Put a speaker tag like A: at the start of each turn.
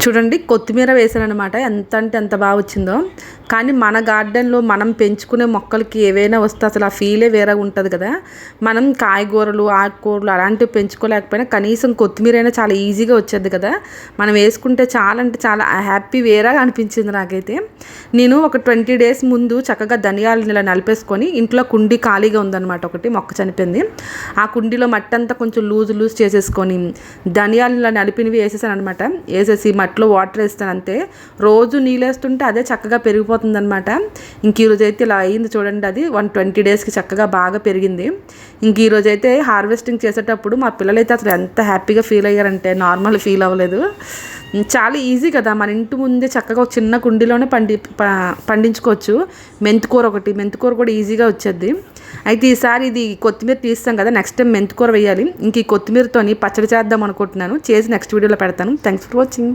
A: చూడండి కొత్తిమీర వేసాననమాట. ఎంత అంటే ఎంత బాగా వచ్చిందో. కానీ మన గార్డెన్లో మనం పెంచుకునే మొక్కలకి ఏవైనా వస్తే అసలు ఆ ఫీలే వేరే ఉంటుంది కదా. మనం కాయగూరలు ఆకుకూరలు అలాంటివి పెంచుకోలేకపోయినా కనీసం కొత్తిమీర అయినా చాలా ఈజీగా వచ్చేది కదా. మనం వేసుకుంటే చాలా అంటే చాలా హ్యాపీ వేరేగా అనిపించింది నాకైతే. నేను ఒక 20 days ముందు చక్కగా ధనియాలను ఇలా నలిపేసుకొని ఇంట్లో కుండీ ఖాళీగా ఉందన్నమాట, ఒకటి మొక్క చనిపోయింది. ఆ కుండీలో మట్టి అంతా కొంచెం లూజ్ చేసేసుకొని ధనియాలు ఇలా నలిపినవి వేసేసాను అనమాట. వేసేసి మట్టిలో వాటర్ వేస్తాను అంతే. రోజు నీళ్ళు వేస్తుంటే అదే చక్కగా పెరిగిపోతుంది అనమాట. ఇంక ఈరోజు అయితే ఇలా అయింది చూడండి. అది 120 daysకి చక్కగా బాగా పెరిగింది. ఇంక ఈరోజు అయితే హార్వెస్టింగ్ చేసేటప్పుడు మా పిల్లలైతే అసలు ఎంత హ్యాపీగా ఫీల్ అయ్యారంటే నార్మల్ ఫీల్ అవ్వలేదు. చాలా ఈజీ కదా, మన ఇంటి ముందే చక్కగా ఒక చిన్న కుండీలోనే పండించుకోవచ్చు. మెంతికూర కూడా ఈజీగా వచ్చేది. అయితే ఈసారి ఇది కొత్తిమీర తీస్తాం కదా, నెక్స్ట్ టైం మెంతికూర వేయాలి. ఇంక ఈ కొత్తిమీరతోని పచ్చడి చేద్దాం అనుకుంటున్నాను. చేసి నెక్స్ట్ వీడియోలో పెడతాను. Thanks for watching.